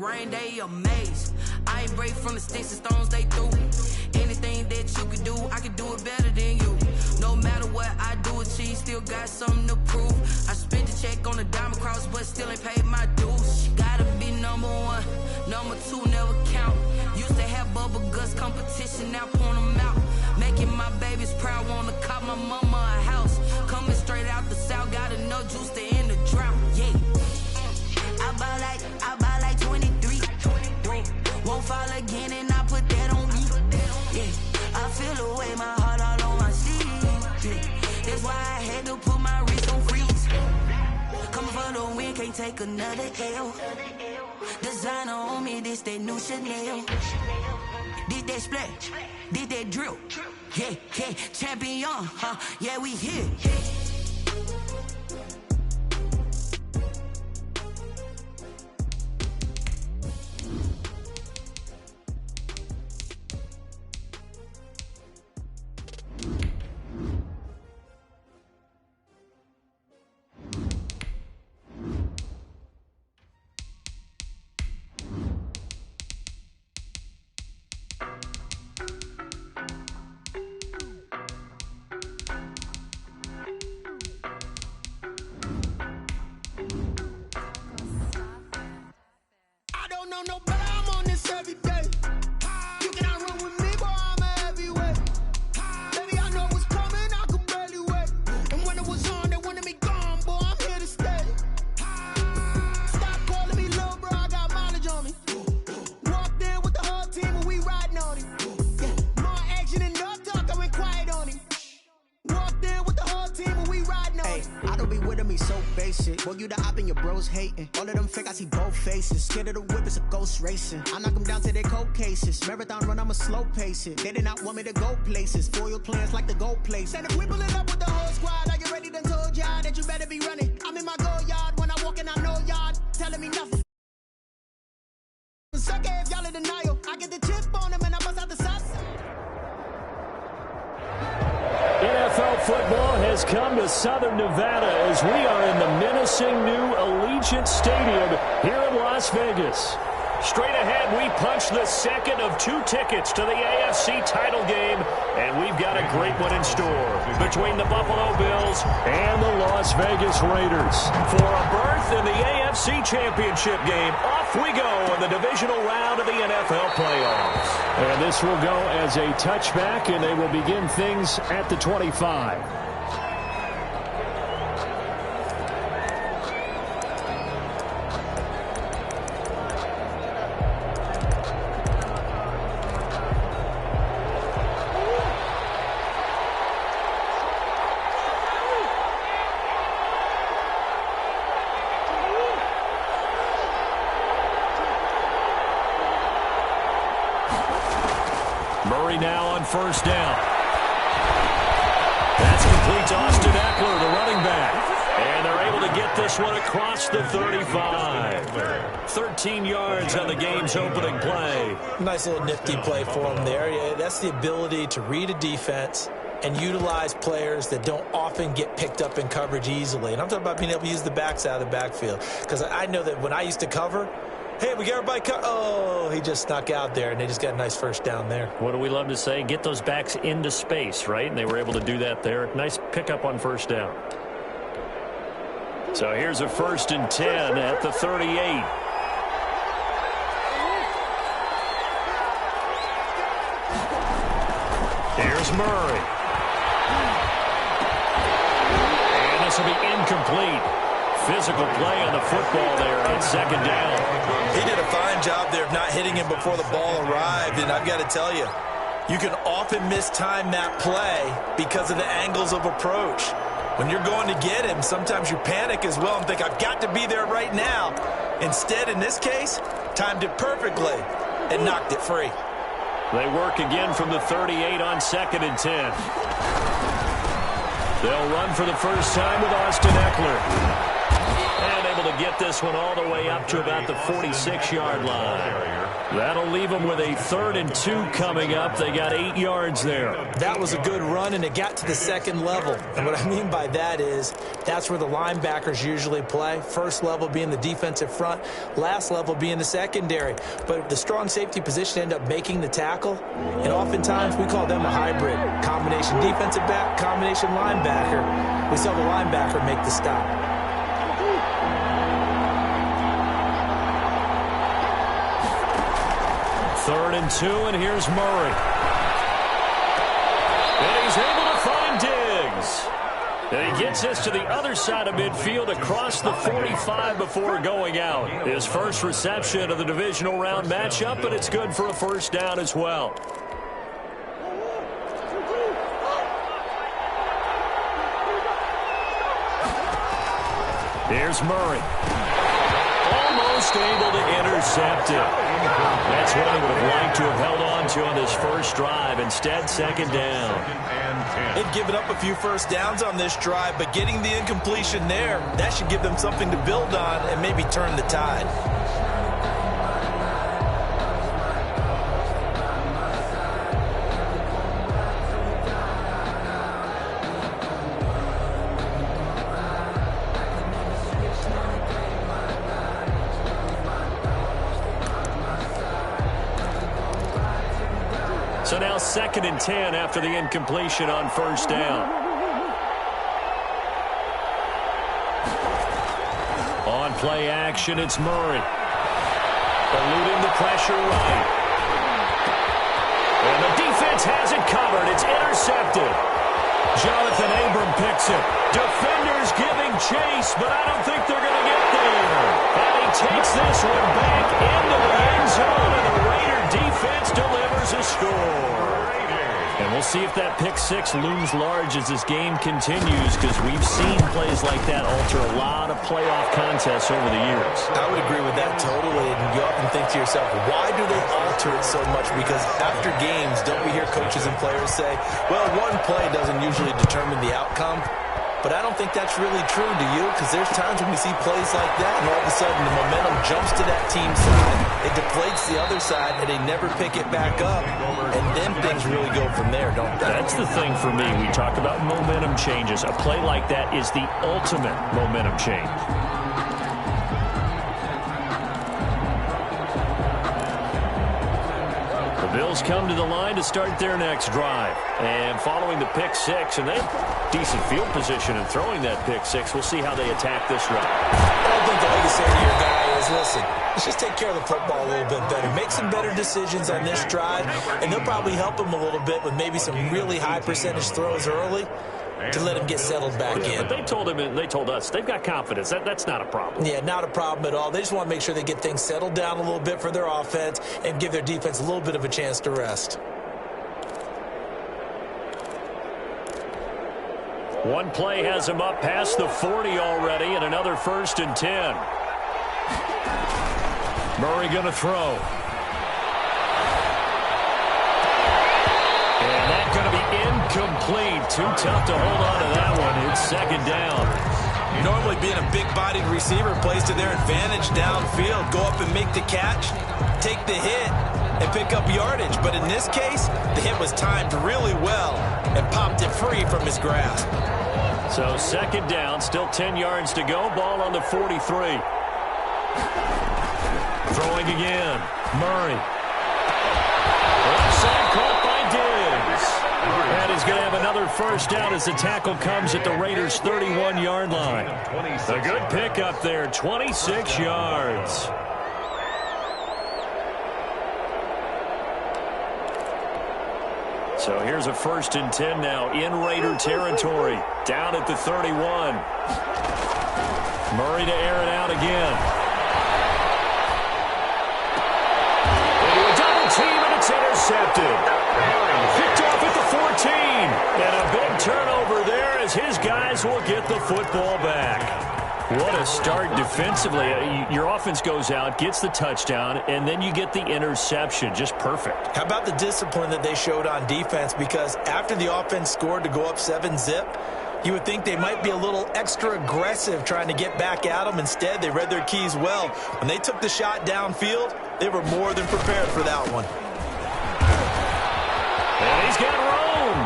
rain, they amazed. I ain't break from the sticks and stones they threw. Anything that you could do, I could do it better than you. No matter what I do, achieve, still got something to prove. I spent the check on the diamond cross, but still ain't paid my dues. Gotta be number one, number two never count. Used to have bubble guts competition, now point them out. Making my babies proud, wanna cop my mama a house. Coming straight out the south, got enough juice to end the drought. Yeah, I buy like 23. Won't fall again, and I put that on me. Yeah, I feel the way, my heart all on my sleeve. Yeah, that's why I had to put my wrist on freeze. Coming for the win, can't take another L. Designer on me, this that new Chanel. Did that splash, did that drill. Yeah, yeah, champion, huh? Yeah, we here. No, but I'm on this every day. You cannot run with me, boy, I'm a heavyweight. Baby, I know what's coming, I could barely wait. And when it was on, they wanted me gone, boy, I'm here to stay. Stop calling me little bro, I got mileage on me. Walked in with the whole team and we riding on him. Yeah, more action and no talk, I went quiet on him. Walked in with the whole team and we riding on him. I don't be with him, he's so basic. Boy, you the op and your bros hating. All of them fake, I see both faces. Scared of the whip, it's a ghost racing. I knock them down to their cold cases. Marathon run, I'ma slow pace it. They did not want me to go places. Foil plans like the gold place. And if we pulling up with the whole squad, I get ready done told y'all that you better be running. I'm in my go yard, when I walk in, I know y'all telling me nothing. Sucker if y'all in denial. I get the chip on them and I bust out the sauce. NFL football has come to Southern Nevada as we are in the menacing new Allegiant Stadium here in Las Vegas. Straight ahead, we punch the second of two tickets to the AFC title game, and we've got a great one in store between the Buffalo Bills and the Las Vegas Raiders. For a berth in the AFC Championship game, off we go in the divisional round of the NFL playoffs. And this will go as a touchback, and they will begin things at the 25. Murray now on first down. That's complete to Austin Eckler, the running back. And they're able to get this one across the 35. 13 yards on the game's opening play. Nice little nifty play for him there. Yeah, that's the ability to read a defense and utilize players that don't often get picked up in coverage easily. And I'm talking about being able to use the backs out of the backfield. Because I know that when I used to cover, hey, we got everybody cut. Oh, he just snuck out there, and they just got a nice first down there. What do we love to say? Get those backs into space, right? And they were able to do that there. Nice pickup on first down. So here's a 1st and 10 at the 38. Here's Murray. And this will be incomplete. Physical play on the football there on second down. He did a fine job there of not hitting him before the ball arrived, and I've got to tell you, you can often mistime that play because of the angles of approach. When you're going to get him, sometimes you panic as well and think, I've got to be there right now. Instead, in this case, timed it perfectly and knocked it free. They work again from the 38 on 2nd and 10. They'll run for the first time with Austin Eckler. And able to get this one all the way up to about the 46-yard line. That'll leave them with a 3rd and 2 coming up. They got 8 yards there. That was a good run, and it got to the second level. And what I mean by that is that's where the linebackers usually play. First level being the defensive front, last level being the secondary. But the strong safety position ended up making the tackle, and oftentimes we call them a hybrid. Combination defensive back, combination linebacker. We saw the linebacker make the stop. Third and 2, and here's Murray. And he's able to find Diggs. And he gets this to the other side of midfield across the 45 before going out. His first reception of the divisional round matchup, but it's good for a first down as well. Here's Murray. Almost able to intercept it. That's what he would have liked to have held on to on this first drive. Instead, second down. They've given up a few first downs on this drive, but getting the incompletion there, that should give them something to build on and maybe turn the tide. So now 2nd and 10 after the incompletion on first down. On play action, it's Murray. Eluding the pressure right. And the defense has it covered. It's intercepted. Jonathan Abram picks it. Defenders giving chase, but I don't think they're going to get there. And he takes this one back into the end zone, and the Raider defense delivers a score. And we'll see if that pick 6 looms large as this game continues, because we've seen plays like that alter a lot of playoff contests over the years. I would agree with that totally, and you often think to yourself, why do they alter it so much? Because after games, don't we hear coaches and players say, well, one play doesn't usually determine the outcome? But I don't think that's really true, do you? Because there's times when we see plays like that, and all of a sudden the momentum jumps to that team's side, it deflates the other side, and they never pick it back up, and then things really go from there, don't they? That's the thing for me. We talk about momentum changes. A play like that is the ultimate momentum change. Bills come to the line to start their next drive. And following the pick 6, and they have decent field position in throwing that pick 6. We'll see how they attack this drive. I think all you say to your guy is, listen, let's just take care of the football a little bit better. Make some better decisions on this drive, and they'll probably help him a little bit with maybe some really high percentage throws early to let him get settled back in. But they told him, and they told us, they've got confidence. That's not a problem. Yeah, not a problem at all. They just want to make sure they get things settled down a little bit for their offense and give their defense a little bit of a chance to rest. One play has him up past the 40 already, and another 1st and 10. Murray going to throw. And that's going to be incomplete. Too tough to hold on to that one. It's second down. Normally being a big-bodied receiver plays to their advantage downfield. Go up and make the catch, take the hit, and pick up yardage. But in this case, the hit was timed really well and popped it free from his grasp. So second down, still 10 yards to go. Ball on the 43. Throwing again. Murray. Offside caught by Diggs. And he's going to have another first down as the tackle comes at the Raiders' 31-yard line. A good pickup there, 26 yards. So here's a 1st and 10 now in Raider territory. Down at the 31. Murray to air it out again. It's intercepted. Picked off at the 14. And a big turnover there as his guys will get the football back. What a start defensively. Your offense goes out, gets the touchdown, and then you get the interception. Just perfect. How about the discipline that they showed on defense? Because after the offense scored to go up 7-zip, You would think they might be a little extra aggressive trying to get back at them. Instead, they read their keys well. When they took the shot downfield, they were more than prepared for that one. And he's got room.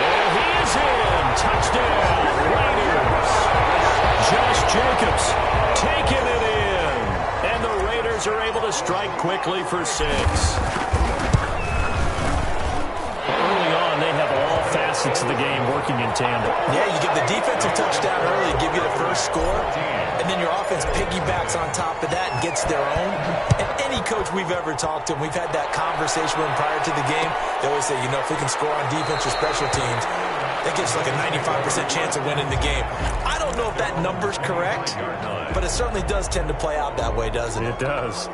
And he is in. Touchdown, Raiders. Josh Jacobs taking it in. And the Raiders are able to strike quickly for 6. Early on, they have all facets of the game working in tandem. Yeah, you get the defensive touchdown early, give you the first score, and then your offense piggybacks on top of that and gets their own. And any coach we've ever talked to, we've had that conversation with them prior to the game, they always say, if we can score on defense or special teams, that gives like a 95% chance of winning the game. I don't know if that number's correct, but it certainly does tend to play out that way, doesn't it? It does.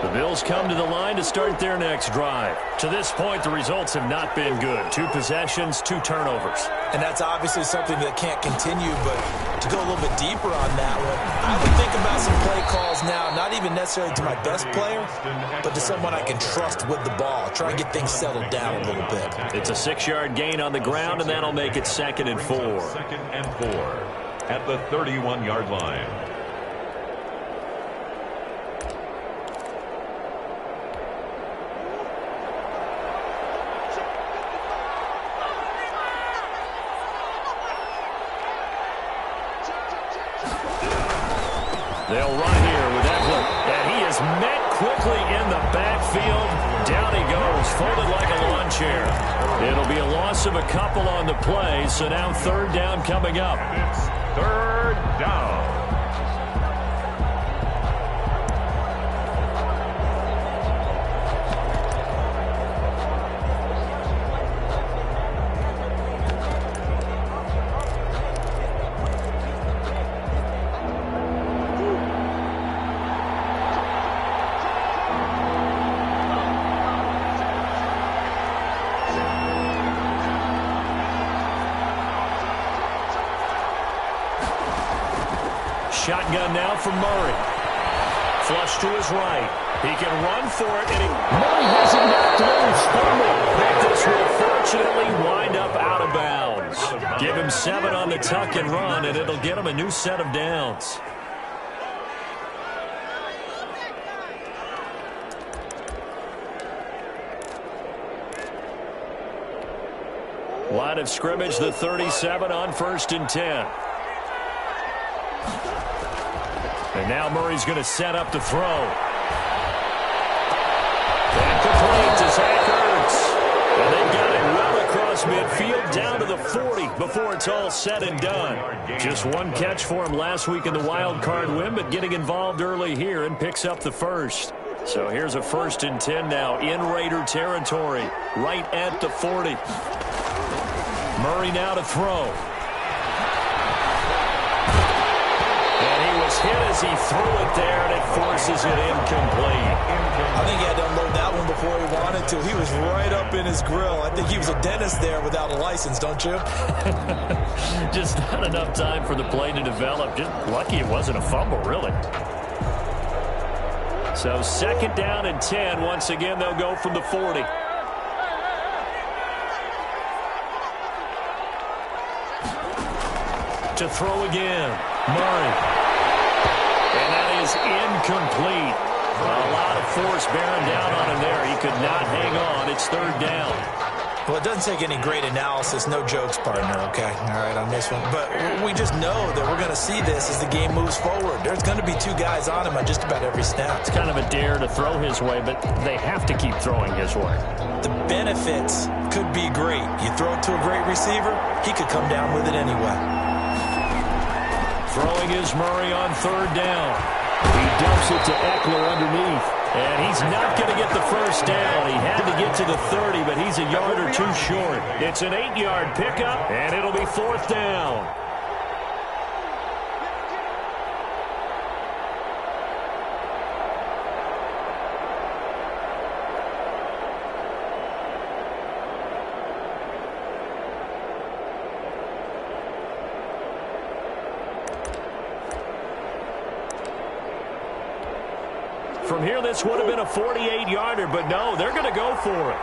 The Bills come to the line to start their next drive. To this point, the results have not been good. 2 possessions, 2 turnovers. And that's obviously something that can't continue, but to go a little bit deeper on that one, I would think about some play calls now, not even necessarily to my best player, but to someone I can trust with the ball. Try and get things settled down a little bit. It's a 6-yard gain on the ground, and that'll make it 2nd and 4. 2nd and 4 at the 31-yard line. They'll run here with Eckler, and he is met quickly in the backfield. Down he goes, folded like a lawn chair. It'll be a loss of a couple on the play, so now 3rd down coming up. It's 3rd down. Shotgun now from Murray. Flush to his right. He can run for it, and Murray has it knocked loose. This will fortunately wind up out of bounds. Give him 7 on the tuck and run, and it'll get him a new set of downs. Line of scrimmage, the 37 on 1st and 10. And now Murray's going to set up to throw. And complete to Zach Ertz. And they've got it well across midfield down to the 40 before it's all said and done. Just 1 catch for him last week in the wild card win, but getting involved early here and picks up the first. So here's a 1st and 10 now in Raider territory, right at the 40. Murray now to throw. Hit as he threw it there, and it forces it incomplete. I think he had to unload that one before he wanted to. He was right up in his grill. I think he was a dentist there without a license, don't you? Just not enough time for the play to develop. Just lucky it wasn't a fumble, really. So 2nd down and 10. Once again, they'll go from the 40. To throw again, Murray. And that is incomplete. A lot of force bearing down on him there. He could not hang on. It's 3rd down. Well, it doesn't take any great analysis. No jokes, partner, okay? All right, on this one. But we just know that we're going to see this as the game moves forward. There's going to be 2 guys on him on just about every snap. It's kind of a dare to throw his way, but they have to keep throwing his way. The benefits could be great. You throw it to a great receiver, he could come down with it anyway. Throwing is Murray on 3rd down. He dumps it to Eckler underneath. And he's not going to get the first down. He had to get to the 30, but he's a yard or 2 short. It's an 8-yard pickup, and it'll be 4th down. From here, this would have been a 48-yarder, but no, they're going to go for it.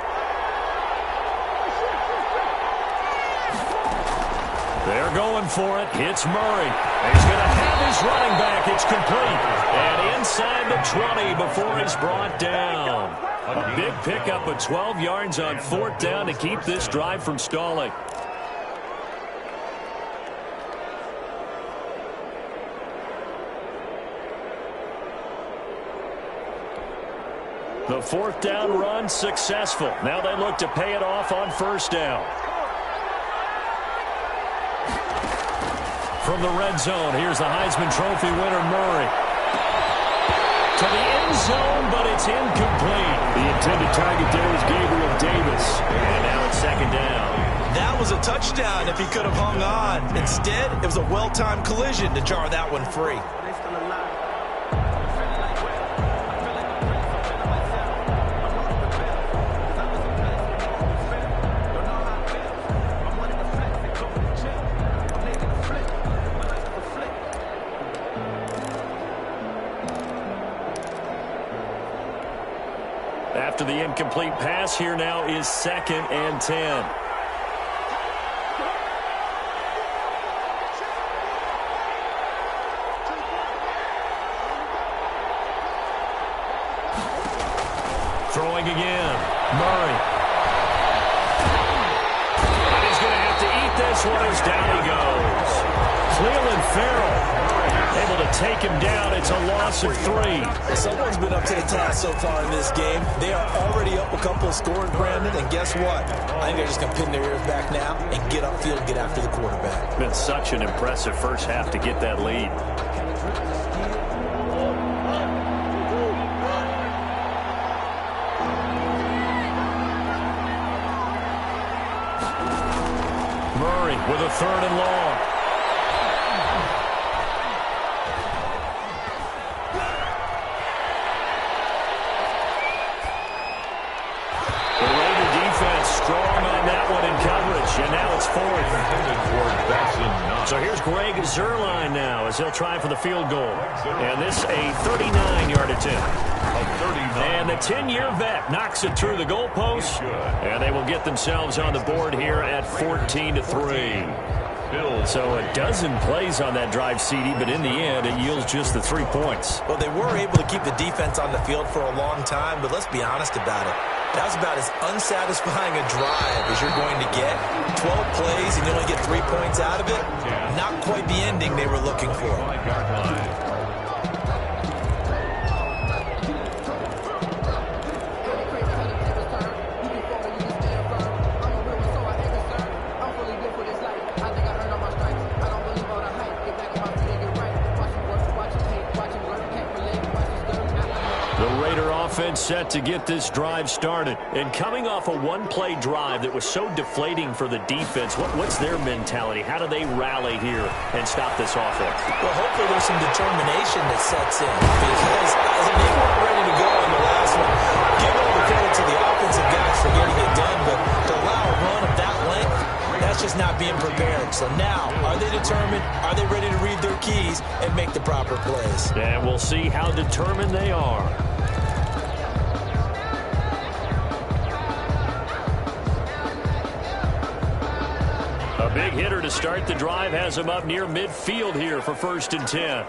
They're going for it. It's Murray. He's going to have his running back. It's complete. And inside the 20 before he's brought down. A big pickup of 12 yards on 4th down to keep this drive from stalling. The 4th down run successful. Now they look to pay it off on 1st down. From the red zone, here's the Heisman Trophy winner, Murray. To the end zone, but it's incomplete. The intended target there was Gabriel Davis. And now it's 2nd down. That was a touchdown if he could have hung on. Instead, it was a well-timed collision to jar that one free. After the incomplete pass, here now is 2nd and 10. Throwing again. Murray. And he's going to have to eat this one as down he goes. Cleveland Farrell able to take him down. It's a loss of 3. Someone's been up to the task so far in this game. They are already up a couple of scores, Brandon, and guess what? I think they're just going to pin their ears back now and get upfield and get after the quarterback. Been such an impressive first half to get that lead. Murray with a 3rd and long. Strong on that one in coverage, and now it's 4th. So here's Greg Zuerlein now as he'll try for the field goal. And this a 39-yard attempt. And the 10-year vet knocks it through the goalpost, and they will get themselves on the board here at 14-3. So a dozen plays on that drive, CD, but in the end, it yields just the 3 points. Well, they were able to keep the defense on the field for a long time, but let's be honest about it. That was about as unsatisfying a drive as you're going to get. 12 plays and you only get 3 points out of it. Not quite the ending they were looking for. Offense set to get this drive started. And coming off a one-play drive that was so deflating for the defense, what's their mentality? How do they rally here and stop this offense? Well, hopefully there's some determination that sets in because they weren't ready to go on the last one. Give all the credit to the offensive guys for getting it done, but to allow a run of that length, that's just not being prepared. So now, are they determined? Are they ready to read their keys and make the proper plays? And we'll see how determined they are. A big hitter to start the drive has him up near midfield here for 1st and 10.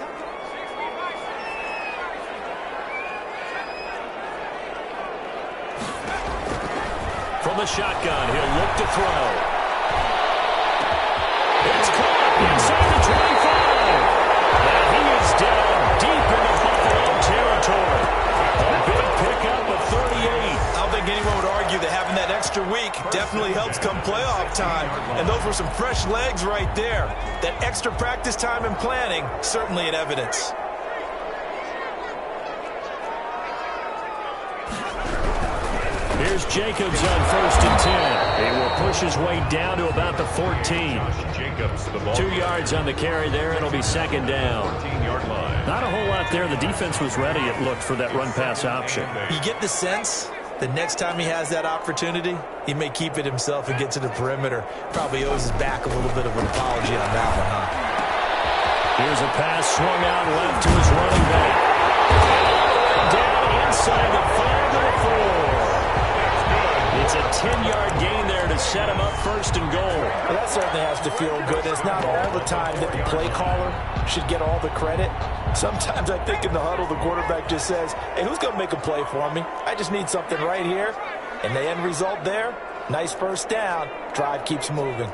From the shotgun, he'll look to throw. It's caught inside the 25. And he is down deep into Buffalo territory. A big pickup of 38. I don't think anyone would argue that having that extra week definitely helps come playoff time. And those were some fresh legs right there. That extra practice time and planning, certainly in evidence. Here's Jacobs on 1st and 10. He will push his way down to about the 14. 2 yards on the carry there. It'll be 2nd down. Not a whole lot there. The defense was ready, it looked, for that run-pass option. You get the sense that next time he has that opportunity, he may keep it himself and get to the perimeter. Probably owes his back a little bit of an apology on that one, huh? Here's a pass swung out left to his running back. Down first and goal. Well, that certainly has to feel good. It's not all the time that the play caller should get all the credit. Sometimes I think in the huddle, the quarterback just says, hey, who's going to make a play for me? I just need something right here. And the end result there, nice first down. Drive keeps moving.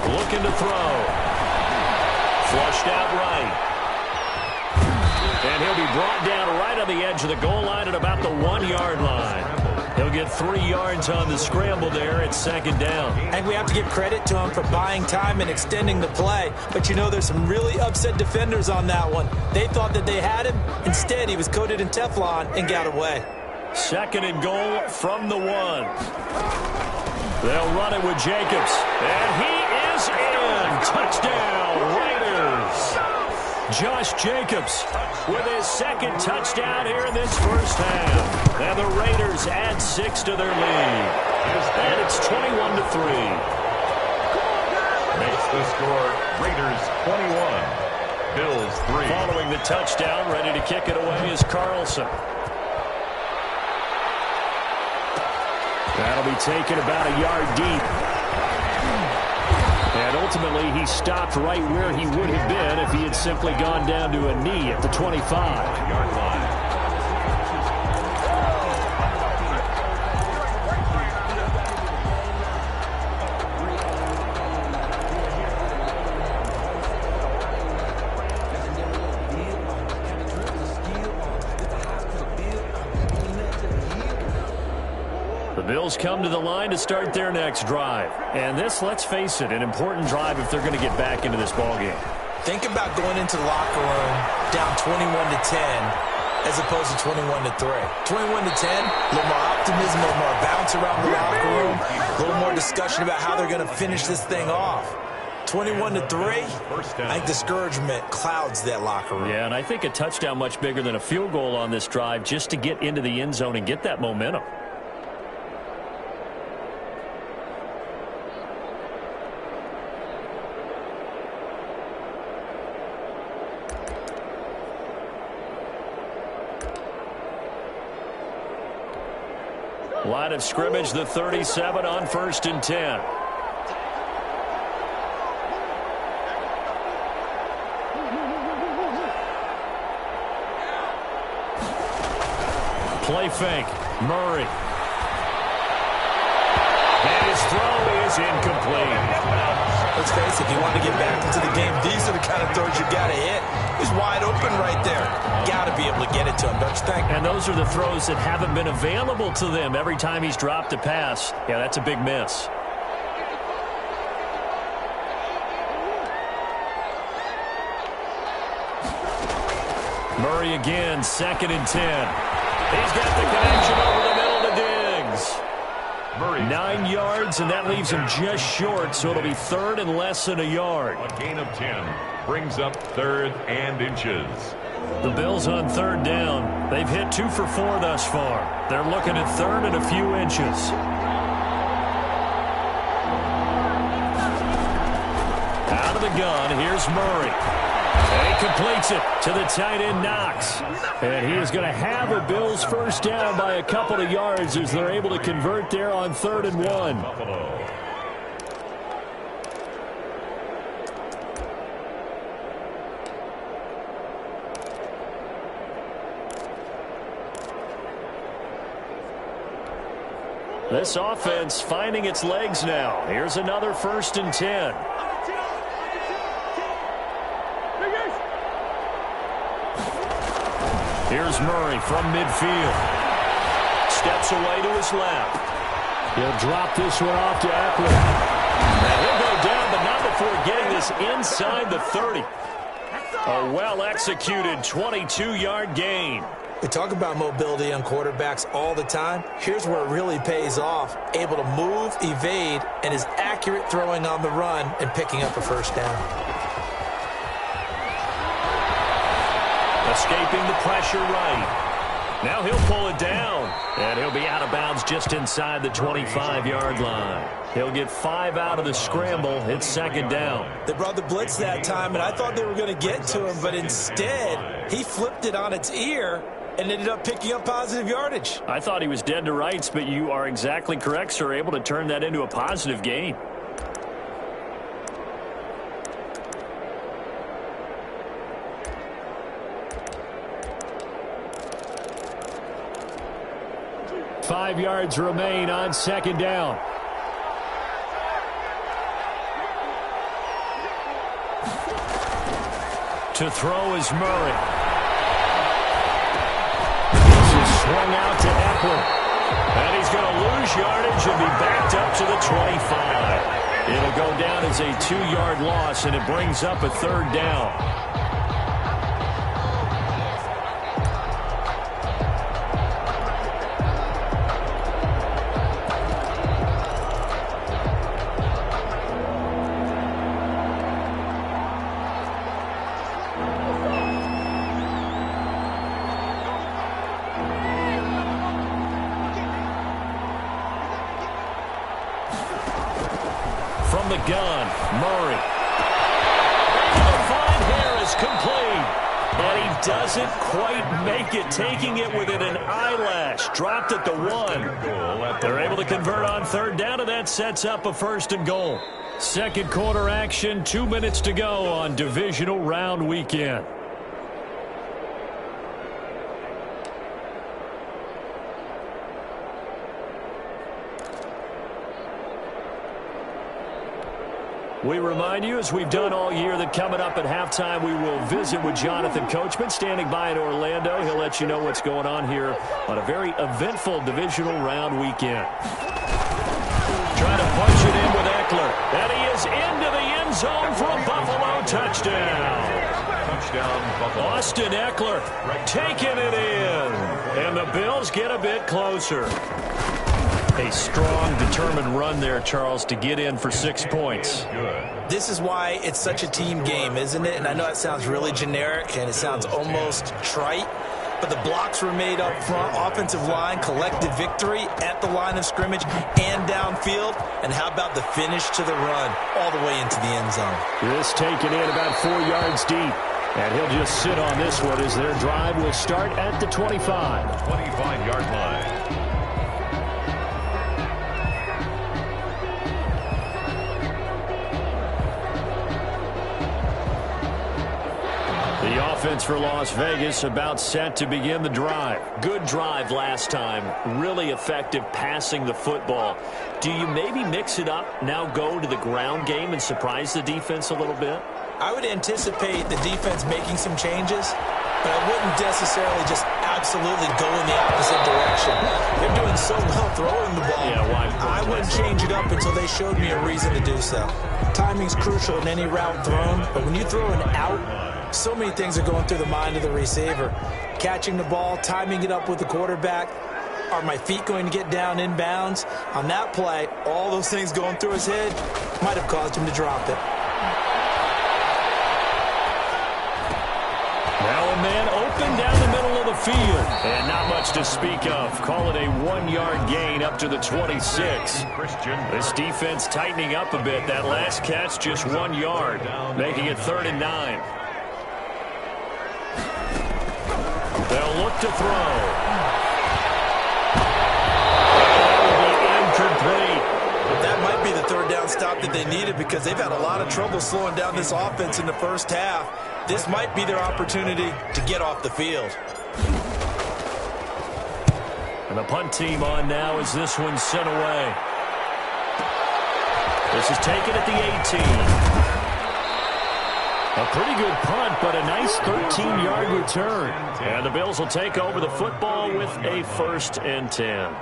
Looking to throw. Flushed out right. And he'll be brought down right on the edge of the goal line at about the 1-yard line. He'll get 3 yards on the scramble there at second down. And we have to give credit to him for buying time and extending the play. But, you know, there's some really upset defenders on that one. They thought that they had him. Instead, he was coated in Teflon and got away. Second and goal from the 1. They'll run it with Jacobs. And he is in. Touchdown, Raiders. Josh Jacobs with his second touchdown here in this first half. And the Raiders add 6 to their lead. And it's 21-3. Makes the score Raiders 21, Bills 3. Following the touchdown, ready to kick it away is Carlson. That'll be taken about a yard deep. And ultimately, he stopped right where he would have been if he had simply gone down to a knee at the 25-yard line. The Bills come to the line to start their next drive. And this, let's face it, an important drive if they're going to get back into this ballgame. Think about going into the locker room down 21-10 as opposed to 21-3. 21-10, a little more optimism, a little more bounce around the locker room, a little more discussion about how they're going to finish this thing off. 21-3, I think discouragement clouds that locker room. Yeah, and I think a touchdown much bigger than a field goal on this drive just to get into the end zone and get that momentum. Line of scrimmage, the 37 on 1st and 10. Play fake. Murray. And his throw is incomplete. Let's face it, if you want to get back into the game, these are the kind of throws you got to hit. He's wide open right there. Got to be able to get it to him, don't you think? And those are the throws that haven't been available to them every time he's dropped a pass. Yeah, that's a big miss. Murray again, 2nd and 10. He's got the connection over the middle to Diggs. 9 yards, and that leaves him just short, so it'll be 3rd and less than a yard. A gain of 10 brings up 3rd and inches. The Bills on 3rd down. They've hit 2 for 4 thus far. They're looking at 3rd and a few inches. Out of the gun, here's Murray. And he completes it to the tight end, Knox. And he is going to have a Bills first down by a couple of yards as they're able to convert there on 3rd and 1. Buffalo. This offense finding its legs now. Here's another 1st and 10. Here's Murray from midfield. Steps away to his left. He'll drop this one off to Eckler. And he'll go down, but not before getting this inside the 30. A well-executed 22-yard gain. We talk about mobility on quarterbacks all the time. Here's where it really pays off. Able to move, evade, and is accurate throwing on the run and picking up a first down. Escaping the pressure right. Now he'll pull it down. And he'll be out of bounds just inside the 25-yard line. He'll get 5 out of the scramble. It's 2nd down. They brought the blitz that time, and I thought they were going to get to him, but instead, he flipped it on its ear and ended up picking up positive yardage. I thought he was dead to rights, but you are exactly correct, sir. Able to turn that into a positive gain. Five yards remain on second down. To throw is Murray. This is swung out to Eckler. And he's going to lose yardage and be backed up to the 25. It'll go down as a 2-yard loss, and it brings up a third down. From the gun, Murray. Able to find Harris, complete. And he doesn't quite make it, taking it within an eyelash. Dropped at the 1. They're able to convert on third down, and that sets up a 1st and goal. Second quarter action, 2 minutes to go on Divisional Round Weekend. We remind you, as we've done all year, that coming up at halftime, we will visit with Jonathan Coachman, standing by in Orlando. He'll let you know what's going on here on a very eventful divisional round weekend. Trying to punch it in with Eckler. And he is into the end zone for a Buffalo touchdown. Austin Eckler taking it in. And the Bills get a bit closer. A strong, determined run there, Charles, to get in for 6 points. This is why it's such a team game, isn't it? And I know it sounds really generic and it sounds almost trite, but the blocks were made up front, offensive line, collective victory at the line of scrimmage and downfield. And how about the finish to the run all the way into the end zone? This taken in about 4 yards deep. And he'll just sit on this one as their drive will start at the 25. 25-yard line. The offense for Las Vegas about set to begin the drive. Good drive last time. Really effective passing the football. Do you maybe mix it up, now go to the ground game and surprise the defense a little bit? I would anticipate the defense making some changes, but I wouldn't necessarily just absolutely go in the opposite direction. They're doing so well throwing the ball. Yeah, I wouldn't change it up until they showed me a reason to do so. Timing's crucial in any route thrown, but when you throw an out, so many things are going through the mind of the receiver. Catching the ball, timing it up with the quarterback. Are my feet going to get down inbounds? On that play, all those things going through his head might have caused him to drop it. Now a man open down the middle of the field. And not much to speak of. Call it a 1-yard gain up to the 26. This defense tightening up a bit. That last catch just 1 yard, making it 3rd and 9. They'll look to throw. Incomplete. That might be the 3rd down stop that they needed because they've had a lot of trouble slowing down this offense in the first half. This might be their opportunity to get off the field. And the punt team on now as this one's sent away. This is taken at the 18. A pretty good punt, but a nice 13-yard return. And the Bills will take over the football with a 1st and 10.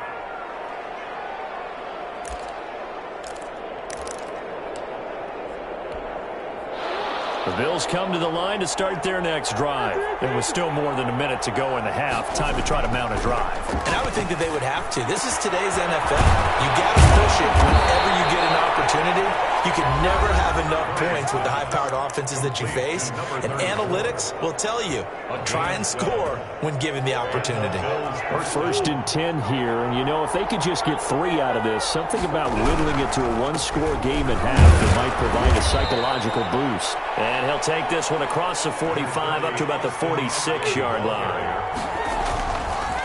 The Bills come to the line to start their next drive. There was still more than a minute to go in the half. Time to try to mount a drive. And I would think that they would have to. This is today's NFL. You got to push it whenever you get an opportunity. You can never have enough points with the high-powered offenses that you face. And analytics will tell you, try and score when given the opportunity. 1st and 10 here. And, you know, if they could just get 3 out of this, something about whittling it to a 1-score game at half that might provide a psychological boost. And he'll take this one across the 45 up to about the 46-yard line.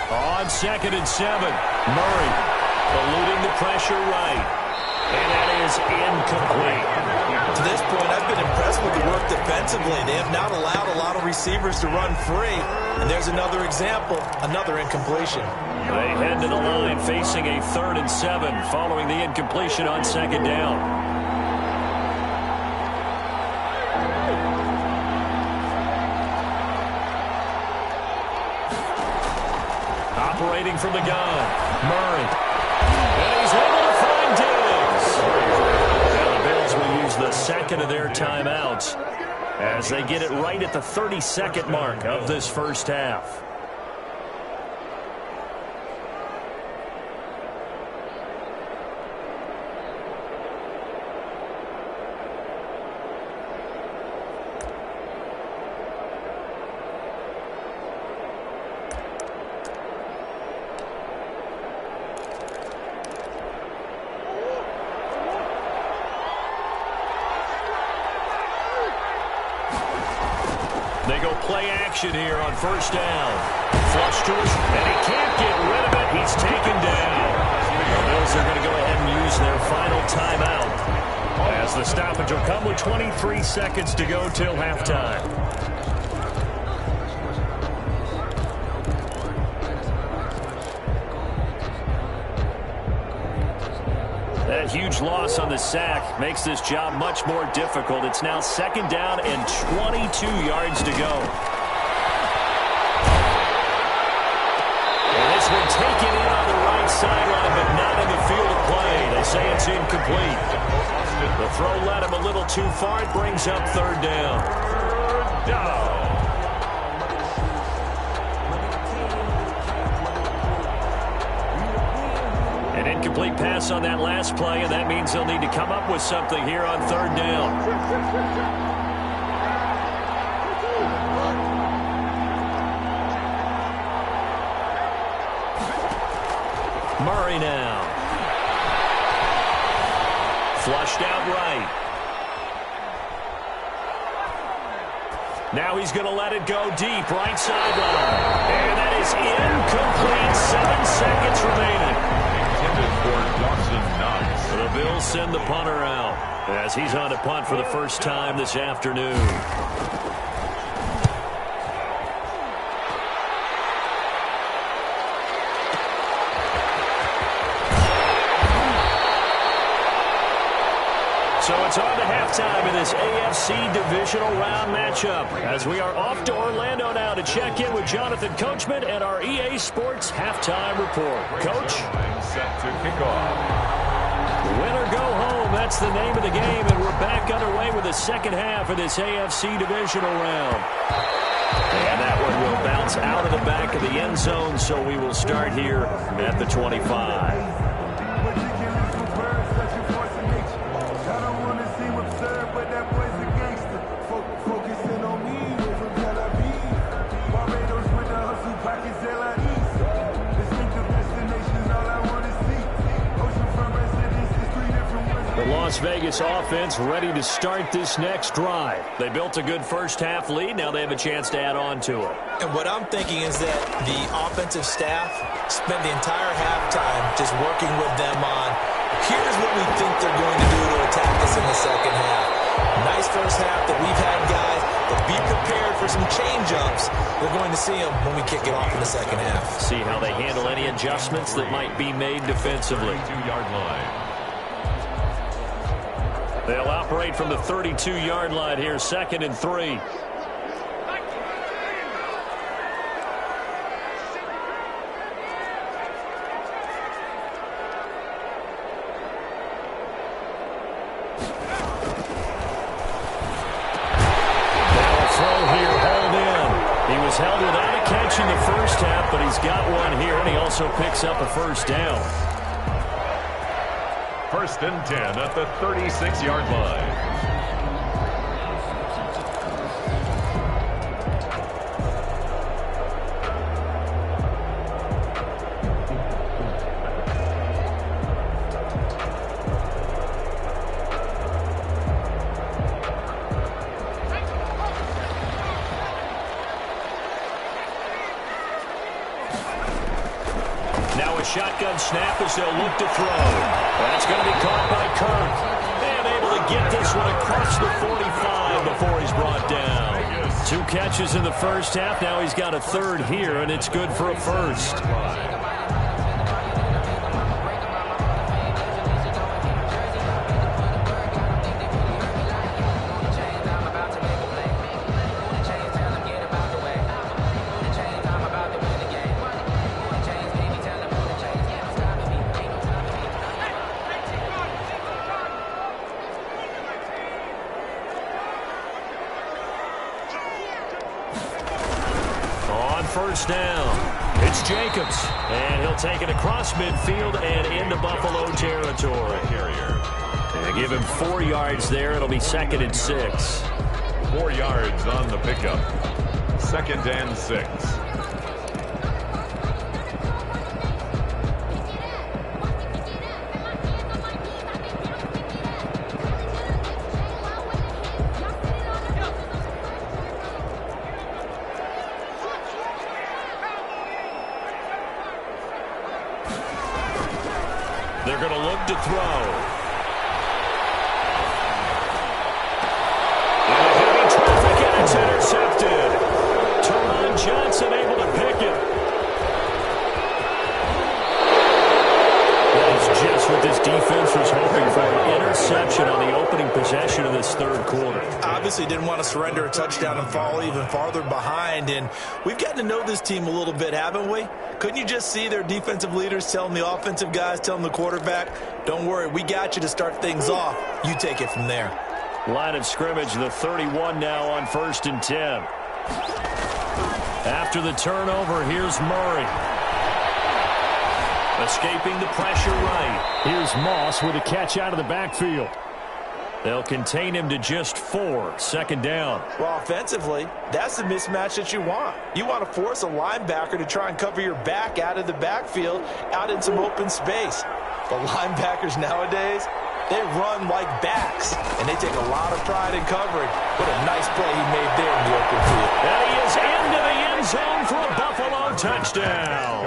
On 2nd and 7, Murray eluding the pressure right. And that is incomplete. To this point, I've been impressed with the work defensively. They have not allowed a lot of receivers to run free. And there's another example, another incompletion. They head to the line facing a 3rd and 7 following the incompletion on 2nd down. Operating from the gun, Murray. And he's able to find Diggs. Now the Bills will use the 2nd of their timeouts as they get it right at the 32nd mark of this first half. They go play action here on 1st down. Flush to us, and he can't get rid of it. He's taken down. The Bills are going to go ahead and use their final timeout as the stoppage will come with 23 seconds to go till halftime. That huge loss on the sack makes this job much more difficult. It's now 2nd down and 22 yards to go. And this one taken in on the right sideline, but not in the field of play. They say it's incomplete. The throw led him a little too far. It brings up 3rd down. 3rd down. Incomplete pass on that last play, and that means they'll need to come up with something here on 3rd down. Murray now. Flushed out right. Now he's going to let it go deep, right sideline. And that is incomplete. 7 seconds remaining. The Bills send the punter out as he's on to punt for the first time this afternoon. So it's on to halftime in this AFC Divisional Round matchup as we are off to Orlando now to check in with Jonathan Coachman and our EA Sports Halftime Report. Coach? Set to kick off. Win or go home, that's the name of the game, and we're back underway with the second half of this AFC Divisional Round. And that one will bounce out of the back of the end zone, so we will start here at the 25. Las Vegas offense ready to start this next drive. They built a good first half lead. Now they have a chance to add on to it. And what I'm thinking is that the offensive staff spent the entire halftime just working with them on, here's what we think they're going to do to attack us in the second half. Nice first half that we've had, guys, but be prepared for some change-ups. We're going to see them when we kick it off in the second half. See how they handle any adjustments that might be made defensively. 32-yard line. They'll operate from the 32-yard line here, 2nd and 3. Held without a catch in the first half, but he's got one here, and he also picks up a first down. 1st and 10 at the 36-yard line. shotgun snap as they'll look to throw. That's going to be caught by Kirk. And able to get this one across the 45 before he's brought down. 2 catches in the first half. Now he's got a third here, and it's good for a first. First down. It's Jacobs. And he'll take it across midfield and into Buffalo territory. And give him 4 yards there. It'll be 2nd and 6. 4 yards on the pickup. 2nd and 6. They're going to look to throw. And a heavy traffic, and it's intercepted. Teron Johnson able to pick it. That is just what this defense was hoping for. An interception on the opening possession of this third quarter. Obviously didn't want to surrender a touchdown and fall even farther behind. And we've gotten to know this team a little bit, haven't we? Couldn't you just see their defensive leaders telling the offensive guys, telling the quarterback, don't worry, we got you to start things off. You take it from there. Line of scrimmage, the 31 now on 1st and 10. After the turnover, here's Murray. Escaping the pressure right. Here's Moss with a catch out of the backfield. They'll contain him to just 4. 2nd down. Well, offensively, that's the mismatch that you want. You want to force a linebacker to try and cover your back out of the backfield, out in some open space. The linebackers nowadays, they run like backs, and they take a lot of pride in covering. What a nice play he made there in the open field. And he is into the end zone for a Buffalo touchdown.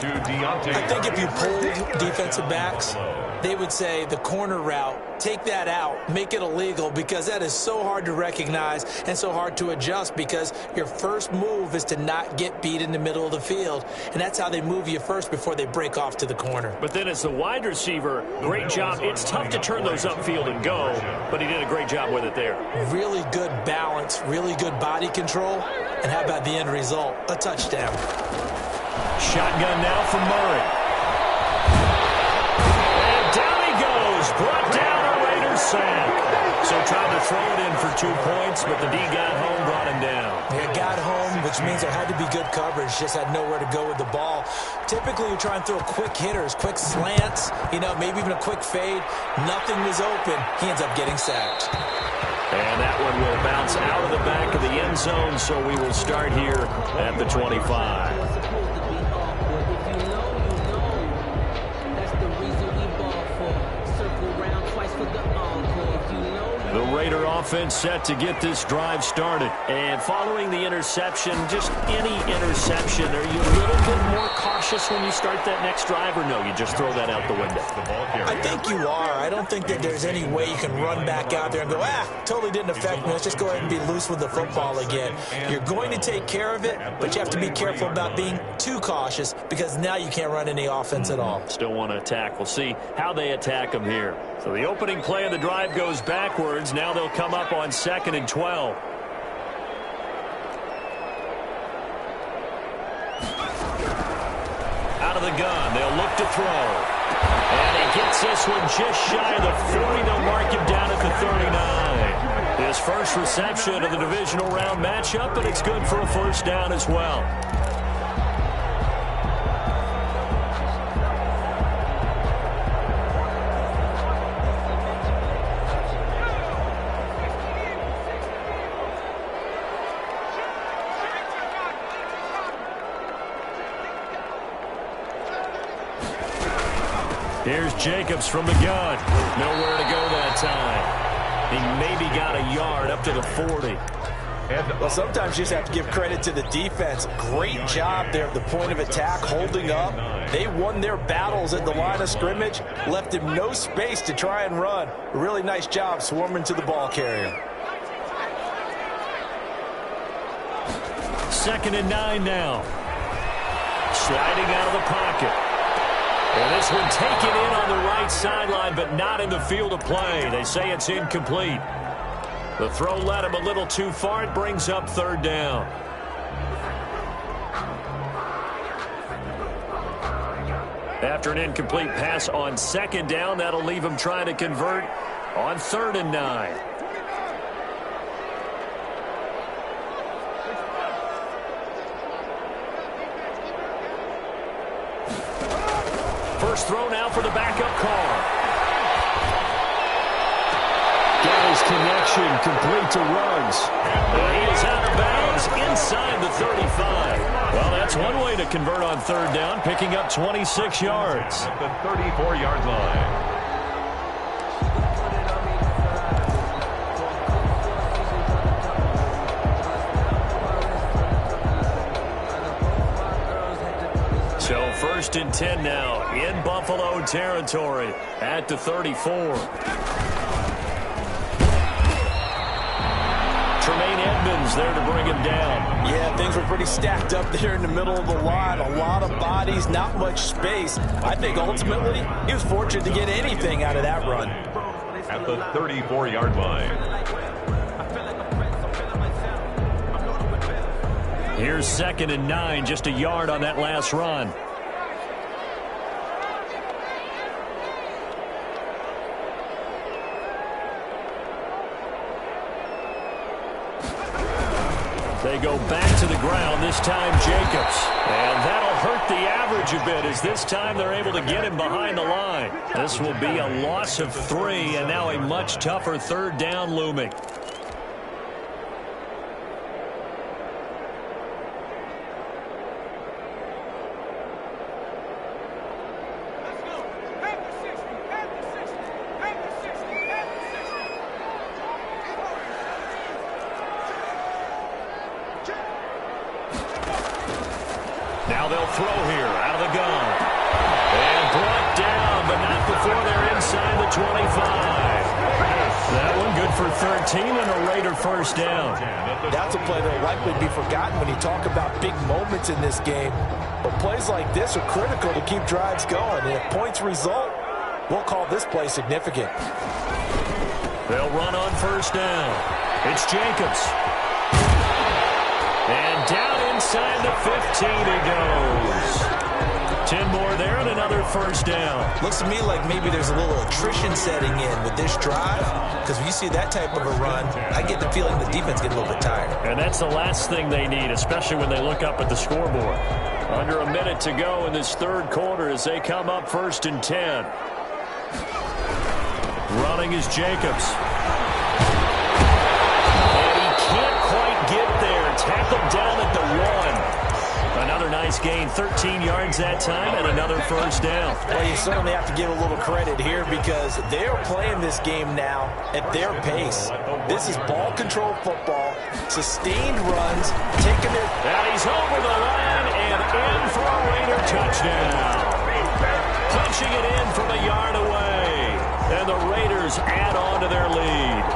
I think if you pulled defensive backs, they would say the corner route, take that out, make it illegal, because that is so hard to recognize and so hard to adjust, because your first move is to not get beat in the middle of the field, and that's how they move you first before they break off to the corner. But then as the wide receiver, great job. It's tough to turn those upfield and go, but he did a great job with it there. Really good balance, really good body control, and how about the end result? A touchdown. Shotgun now from Murray. Brought down a Raiders sack. So tried to throw it in for 2 points, but the D got home, brought him down. Yeah, got home, which means there had to be good coverage. Just had nowhere to go with the ball. Typically, you try and throw quick hitters, quick slants, maybe even a quick fade. Nothing was open. He ends up getting sacked. And that one will bounce out of the back of the end zone, so we will start here at the 25. The Raider offense set to get this drive started. And following the interception, just any interception, are you a little bit more cautious when you start that next drive, or no, you just throw that out the window? I think you are. I don't think that there's any way you can run back out there and go, totally didn't affect me. Let's just go ahead and be loose with the football again. You're going to take care of it, but you have to be careful about being too cautious, because now you can't run any offense at all. Still want to attack. We'll see how they attack them here. So the opening play of the drive goes backwards. Now they'll come up on 2nd and 12. Out of the gun, they'll look to throw. And he gets this one just shy of the 40. They'll mark him down at the 39. His first reception of the divisional round matchup, and it's good for a first down as well. Here's Jacobs from the gun. Nowhere to go that time. He maybe got a yard up to the 40. Well, sometimes you just have to give credit to the defense. Great job there at the point of attack, holding up. They won their battles at the line of scrimmage, left him no space to try and run. A really nice job swarming to the ball carrier. 2nd and 9 now. Sliding out of the pocket. And this one taken in on the right sideline, but not in the field of play. They say it's incomplete. The throw led him a little too far. It brings up 3rd down. After an incomplete pass on 2nd down, that'll leave him trying to convert on 3rd and 9. First throw now for the backup car. Got his connection complete to Ruggs. And he is out of bounds inside the 35. Well, that's one way to convert on 3rd down, picking up 26 yards. At the 34-yard line. So 1st and 10 now in Buffalo territory at the 34. Tremaine Edmonds there to bring him down. Yeah, things were pretty stacked up there in the middle of the line. A lot of bodies, not much space. I think ultimately he was fortunate to get anything out of that run. At the 34-yard line. Here's 2nd and 9, just a yard on that last run. They go back to the ground, this time Jacobs. And that'll hurt the average a bit as this time they're able to get him behind the line. This will be a loss of 3 and now a much tougher 3rd down looming. Now they'll throw here out of the gun. And brought down, but not before they're inside the 25. That one good for 13 and a Raider 1st down. That's a play that will likely be forgotten when you talk about big moments in this game. But plays like this are critical to keep drives going. And if points result, we'll call this play significant. They'll run on 1st down. It's Jacobs. And down inside the 15 he goes. 10 more there and another 1st down. Looks to me like maybe there's a little attrition setting in with this drive, because when you see that type of a run, I get the feeling the defense gets a little bit tired. And that's the last thing they need, especially when they look up at the scoreboard. Under a minute to go in this 3rd quarter as they come up 1st and 10. Running is Jacobs. And he can't quite get there. Tackled down at the 1. Another nice gain, 13 yards that time, and another 1st down. Well, you certainly have to give a little credit here because they are playing this game now at their pace. This is ball control football, sustained runs, taking their... And he's over the line and in for a Raider touchdown. Punching it in from a yard away. And the Raiders add on to their lead.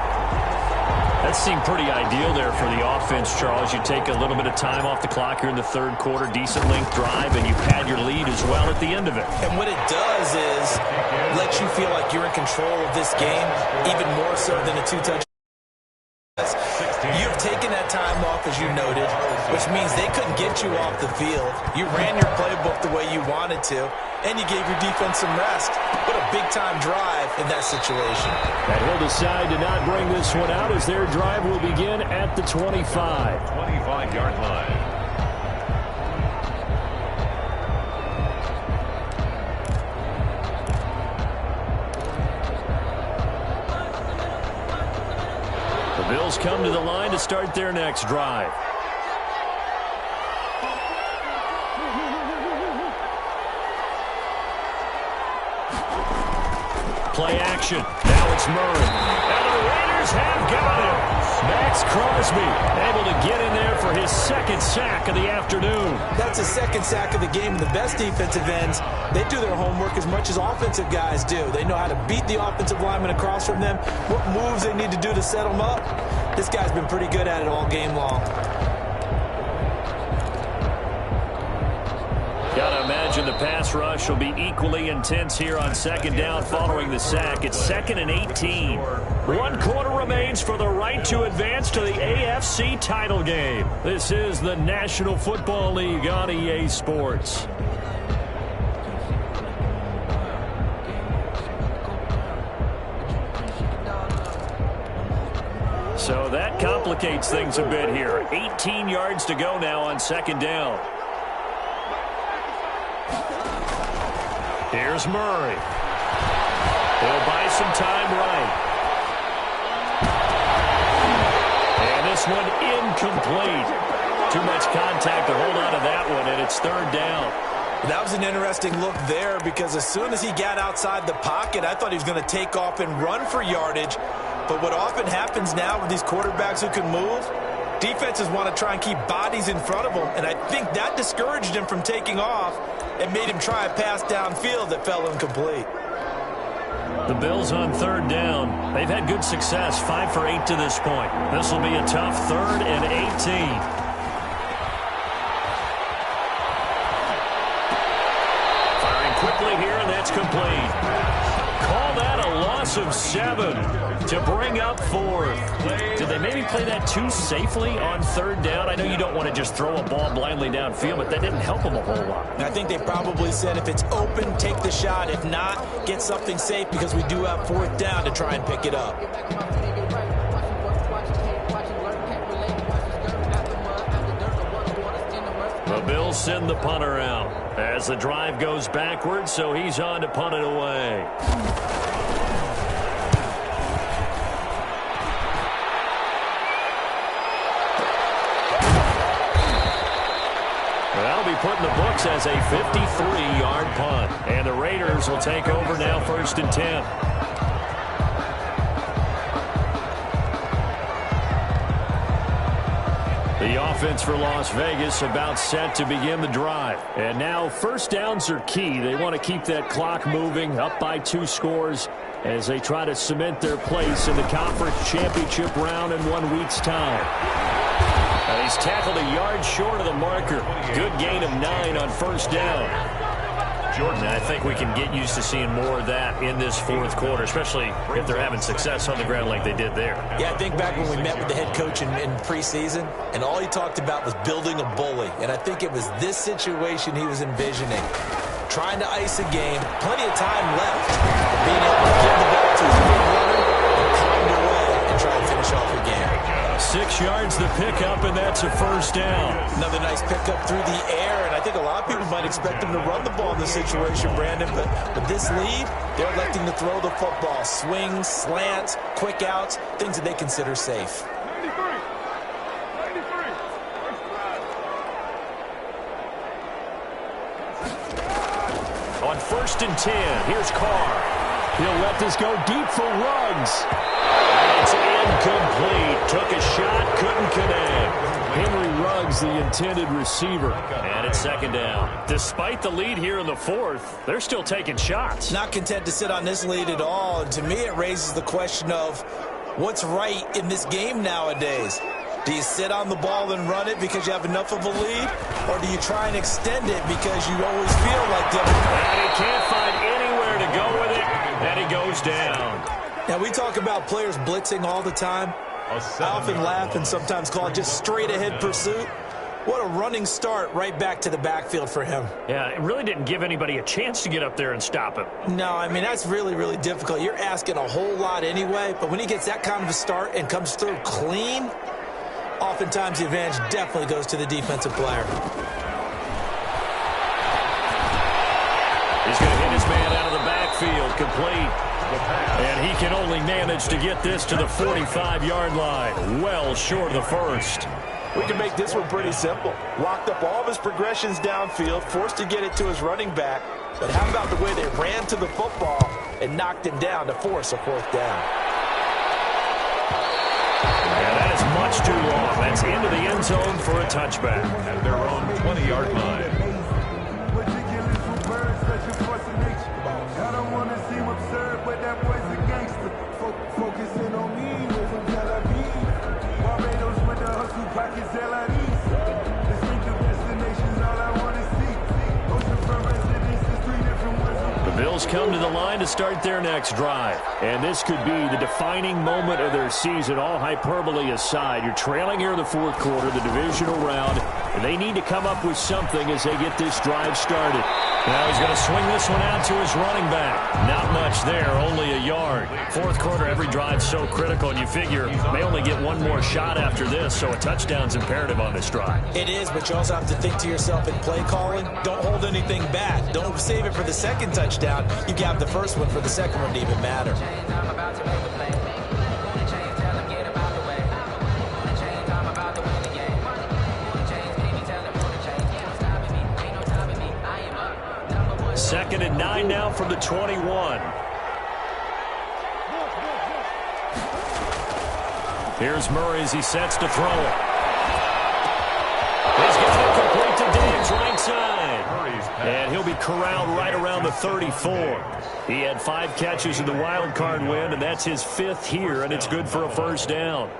That seemed pretty ideal there for the offense, Charles. You take a little bit of time off the clock here in the 3rd quarter, decent length drive, and you pad your lead as well at the end of it. And what it does is let you feel like you're in control of this game, even more so than a 2-touchdown. You've taken that time off, as you noted, which means they couldn't get you off the field. You ran your playbook the way you wanted to, and you gave your defense some rest. What a big-time drive in that situation. And he'll decide to not bring this one out as their drive will begin at the 25. 25-yard line. The Bills come to the line to start their next drive. Play action. Now it's Murray. And the Raiders Raiders have got him. Max Crosby able to get in there for his second sack of the afternoon. That's a second sack of the game. And the best defensive ends, they do their homework as much as offensive guys do. They know how to beat the offensive lineman across from them, what moves they need to do to set them up. This guy's been pretty good at it all game long. Gotta imagine the pass rush will be equally intense here on second down following the sack. It's 2nd and 18. 1 quarter remains for the right to advance to the AFC title game. This is the National Football League on EA Sports. So that complicates things a bit here. 18 yards to go now on second down. Here's Murray. He'll buy some time right. And this one incomplete. Too much contact to hold on to that one, and it's third down. That was an interesting look there because as soon as he got outside the pocket, I thought he was going to take off and run for yardage. But what often happens now with these quarterbacks who can move, defenses want to try and keep bodies in front of them, and I think that discouraged him from taking off and made him try a pass downfield that fell incomplete. The Bills on third down. They've had good success, 5 for 8 to this point. This will be a tough 3rd and 18. Firing quickly here, and that's complete. Call that a loss of 7 to bring up 4th. Did they maybe play that too safely on third down? I know you don't want to just throw a ball blindly downfield, but that didn't help them a whole lot. I think they probably said if it's open, take the shot. If not, get something safe because we do have 4th down to try and pick it up. The Bills send the punter out as the drive goes backwards, so he's on to punt it away. That'll be put in the books as a 53-yard punt. And the Raiders will take over now 1st and 10. The offense for Las Vegas about set to begin the drive. And now first downs are key. They want to keep that clock moving, up by 2 scores as they try to cement their place in the conference championship round in 1 week's time. He's tackled a yard short of the marker. Good gain of 9 on first down. Jordan, I think we can get used to seeing more of that in this 4th quarter, especially if they're having success on the ground like they did there. Yeah, I think back when we met with the head coach in preseason, and all he talked about was building a bully. And I think it was this situation he was envisioning. Trying to ice a game, plenty of time left. Being able to give the ball to his big runner and pound away and try and finish off the game. 6 yards the pickup, and that's a first down. Another nice pickup through the air, and I think a lot of people might expect him to run the ball in this situation, Brandon, but with this lead, they're electing to throw the football. Swings, slants, quick outs, things that they consider safe. On 1st and 10, here's Carr. He'll let this go deep for Ruggs. It's incomplete. Took a shot, couldn't connect. Henry Ruggs, the intended receiver. And it's 2nd down. Despite the lead here in the 4th, they're still taking shots. Not content to sit on this lead at all. And to me, it raises the question of what's right in this game nowadays. Do you sit on the ball and run it because you have enough of a lead? Or do you try and extend it because you always feel like the other? And he can't find anywhere to go with it. And he goes down. Now, we talk about players blitzing all the time. I often laugh and sometimes call it just straight-ahead pursuit. What a running start right back to the backfield for him. Yeah, it really didn't give anybody a chance to get up there and stop him. No, I mean, that's really, really difficult. You're asking a whole lot anyway, but when he gets that kind of a start and comes through clean, oftentimes the advantage definitely goes to the defensive player. He's going to hit his man out of the backfield, complete. And he can only manage to get this to the 45-yard line, well short of the first. We can make this one pretty simple. Locked up all of his progressions downfield, forced to get it to his running back. But how about the way they ran to the football and knocked him down to force a 4th down? much too long. That's into the end zone for a touchback. At their own 20-yard line. I don't want to seem absurd, but that boy's a gangster. Focusing on me, we're from Tel Aviv. Barbados with the hustle pockets, LIDs. Distinctive destinations, all I want to see. Oceanfront residences, 3 different ones. The Bills come to the line to start their next drive. And this could be the defining moment of their season, all hyperbole aside. You're trailing here in the fourth quarter, the divisional round, and they need to come up with something as they get this drive started. Now he's going to swing this one out to his running back. Not much there, only a yard. Fourth quarter, every drive's so critical, and you figure may only get one more shot after this, so a touchdown's imperative on this drive. It is, but you also have to think to yourself in play calling, don't hold anything back. Don't save it for the second touchdown. You can have the first one for the second one to even matter. Second and 9 now from the 21. Here's Murray as he sets to throw it. He's got it complete to Diggs, right side. And he'll be corralled right around the 34. He had 5 catches in the wild card win, and that's his 5th here, and it's good for a first down.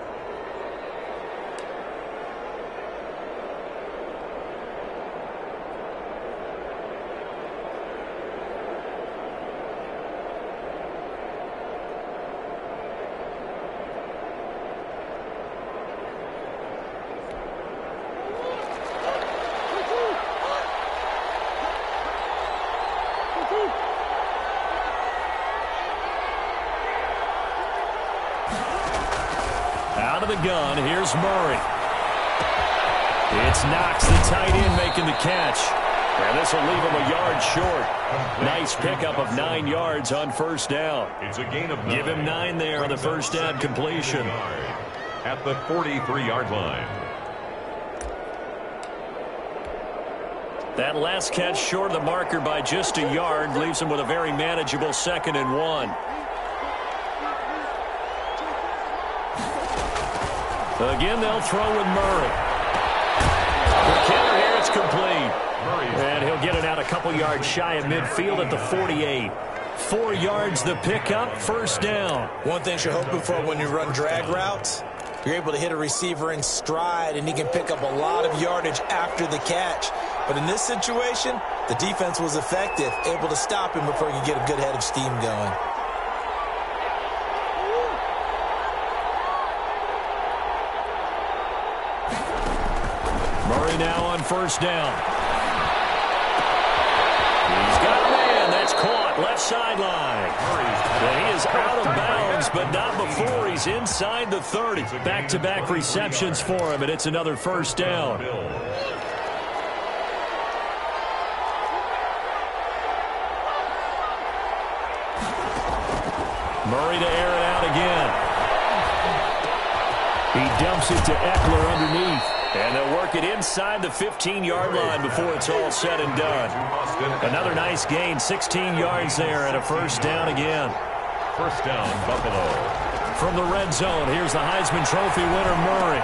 Out of the gun, here's Murray. It's Knox, the tight end, making the catch. And this will leave him a yard short. Nice pickup of 9 yards on first down. It's a gain of 9. Give him 9 there on the first down completion. At the 43-yard line. That last catch short of the marker by just a yard leaves him with a very manageable 2nd and 1. Again, they'll throw with Murray. The counter here, it's complete. And he'll get it out a couple yards shy of midfield at the 48. 4 yards the pickup, first down. One thing you're hoping for when you run drag routes, you're able to hit a receiver in stride, and he can pick up a lot of yardage after the catch. But in this situation, the defense was effective, able to stop him before he could get a good head of steam going. Murray now on first down. He's got a man. That's caught. Left sideline. And he is out of bounds, but not before he's inside the 30. Back-to-back receptions for him, and it's another first down. Murray to air it out again. He dumps it to Eckler underneath. And they'll work it inside the 15-yard line before it's all said and done. Another nice gain, 16 yards there, and a first down again. First down, Buffalo. From the red zone, here's the Heisman Trophy winner, Murray.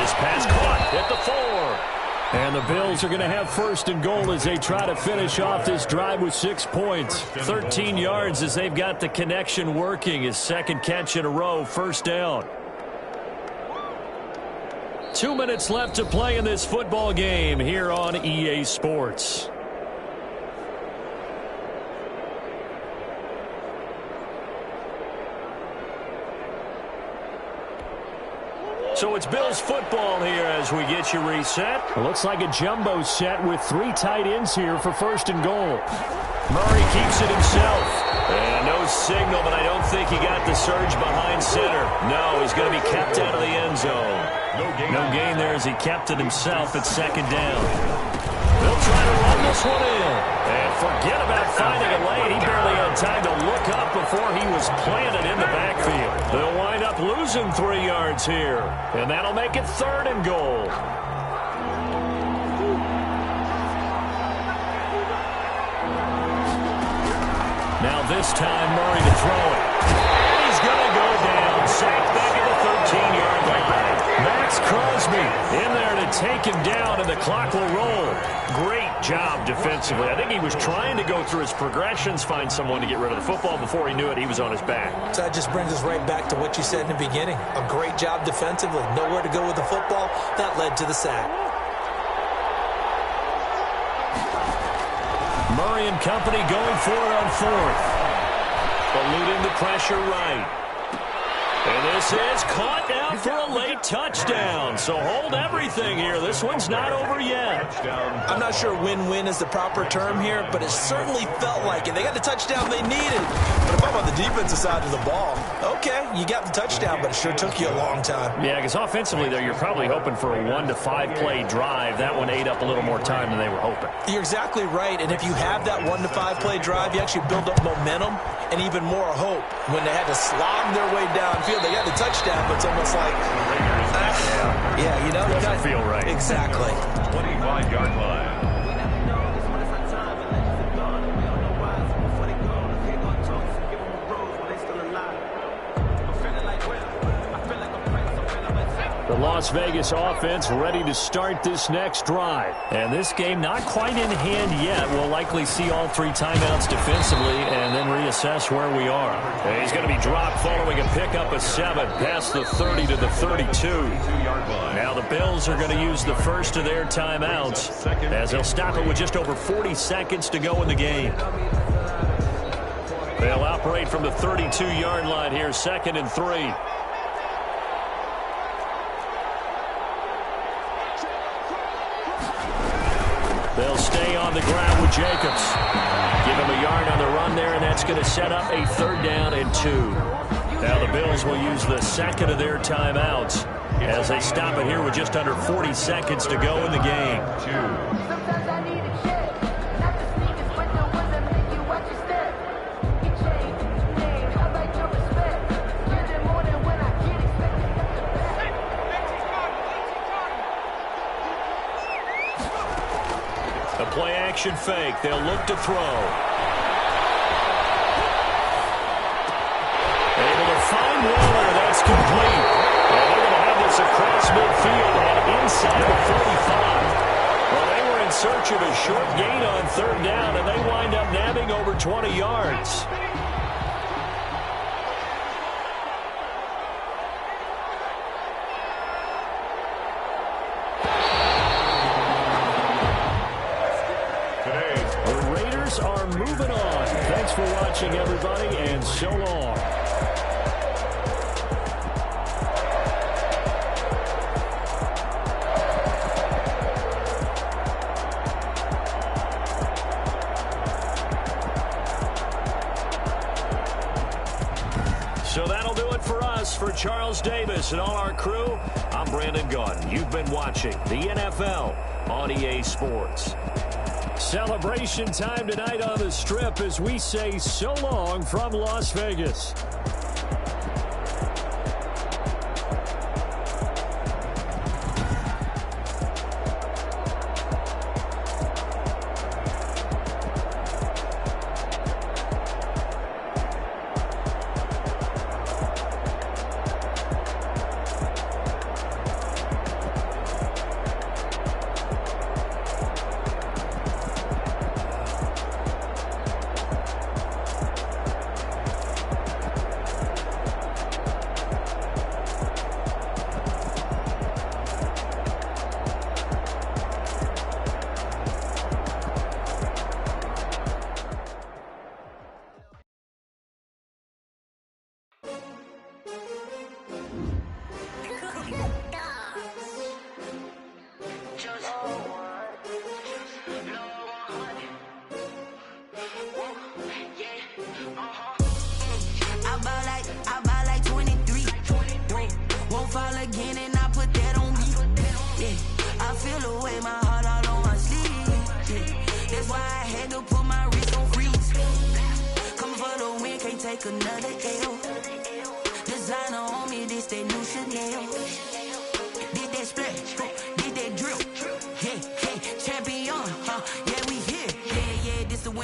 His pass caught at the 4. And the Bills are going to have first and goal as they try to finish off this drive with 6 points. 13 yards as they've got the connection working. His second catch in a row, first down. 2 minutes left to play in this football game here on EA Sports. So it's Bills football here as we get you reset. It looks like a jumbo set with 3 tight ends here for first and goal. Murray keeps it himself. And no signal, but I don't think he got the surge behind center. No, he's going to be kept out of the end zone. No gain there as he kept it himself at second down. They'll try to run this one in. And forget about finding a lane. He barely had time to look up before he was planted in the backfield. They'll wind up losing 3 yards here. And that'll make it third and goal. Now this time Murray to throw it. And he's going to go down. Sacked back at the 13-yard line. In there to take him down, and the clock will roll. Great job defensively. I think he was trying to go through his progressions, find someone to get rid of the football. Before he knew it, he was on his back. So that just brings us right back to what you said in the beginning. A great job defensively. Nowhere to go with the football. That led to the sack. Murray and company going for it on fourth. Eluding the pressure right. And this is caught down for a late touchdown. So hold everything here. This one's not over yet. I'm not sure win-win is the proper term here, but it certainly felt like it. They got the touchdown they needed. But if I'm on the defensive side of the ball, okay, you got the touchdown, but it sure took you a long time. Yeah, because offensively there, you're probably hoping for a 1 to 5 play drive. That one ate up a little more time than they were hoping. You're exactly right. And if you have that 1 to 5 play drive, you actually build up momentum and even more hope. When they had to slog their way downfield, they got the touchdown, but it's almost like, yeah, you know, it doesn't feel right. Exactly. 25-yard line. The Las Vegas offense ready to start this next drive. And this game not quite in hand yet. We'll likely see all 3 timeouts defensively and then reassess where we are. And he's going to be dropped following a pickup of 7 past the 30 to the 32. Now the Bills are going to use the first of their timeouts as they'll stop it with just over 40 seconds to go in the game. They'll operate from the 32-yard line here, 2nd and 3. They'll stay on the ground with Jacobs. Give him a yard on the run there, and that's going to set up a 3rd down and 2. Now the Bills will use the 2nd of their timeouts as they stop it here with just under 40 seconds to go in the game. Sometimes I need a check. Not the sneakers, but the ones that make you watch your step. You change your name, I like your respect. Give them more than when I get expected. A play-action fake. They'll look to throw. Able to find Waller. That's complete. And they're going to have this across midfield and inside the 45. Well, they were in search of a short gain on 3rd down, and they wind up nabbing over 20 yards. Moving on. Thanks for watching, everybody, and so long. So that'll do it for us. For Charles Davis and all our crew, I'm Brandon Gaudin. You've been watching the NFL on EA Sports. Celebration time tonight on the Strip as we say so long from Las Vegas.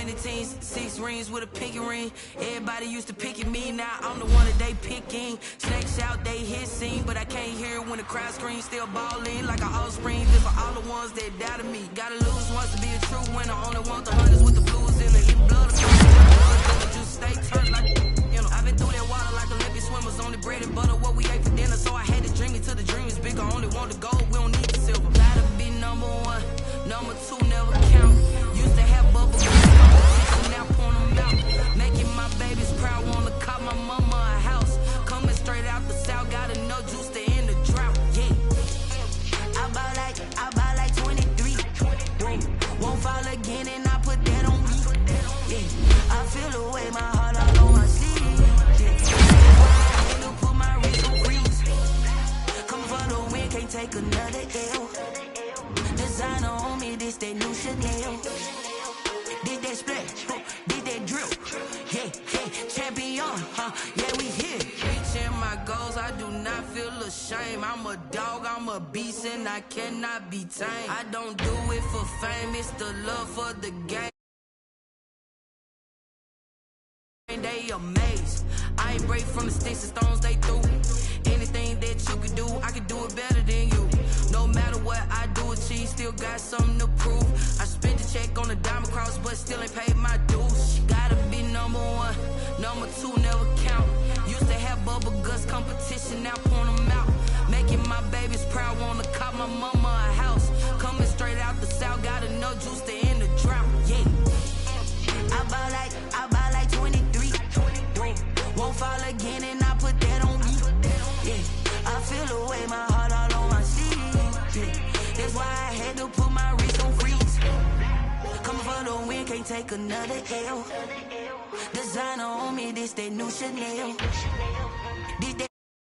winning teams, 6 rings with a pinky ring. Everybody used to pick at me, now I'm the one that they picking. Snakes out, they hit scene, but I can't hear it when the crowd screams. Still ballin' like an offspring, this for all the ones that doubted me. Gotta lose once to be a true winner, only want the hunters with the blues in it. Eat blood, just stay turned like, you know. I've been through that water like Olympic swimmers, only bread and butter, what we ate for dinner. So I had to dream it till the dream is bigger, only want the gold, we don't need the silver. Gotta be number 1, number 2 never count. Used to have bubble gum, now point them out. Making my babies proud, wanna cop my mama a house. Coming straight out the south, got enough juice to end the drought, yeah. I buy like 23, won't fall again and I put that on me, yeah. I feel the way, my heart all on my sleeve, yeah. I had to put my wrist on freeze. Coming for the win, can't take another L. Designer on me, this that new Chanel. Did that split, did that drill, yeah, champion, yeah, we here. Reaching my goals, I do not feel ashamed. I'm a dog, I'm a beast, and I cannot be tamed. I don't do it for fame, it's the love for the game. They amazed. I ain't break from the sticks and stones they threw. Anything that you could do, I could do it better than you. No matter what I do, achieve, still got something to prove. I spent the check on the diamond cross, but still ain't paid my dues. Gotta be number 1, number 2 never count. Used to have bubble guts competition, now point them out. Making my babies proud, wanna cop my mama a house. Coming straight out the south, got enough juice to end the drought, yeah. I buy like 23, won't fall again and I put that on me, yeah. I feel the way, my heart all on my sleeve, yeah. That's why I had to put my wrist on freeze. Coming for the win, can't take another L. Designer on me, this that new Chanel. Did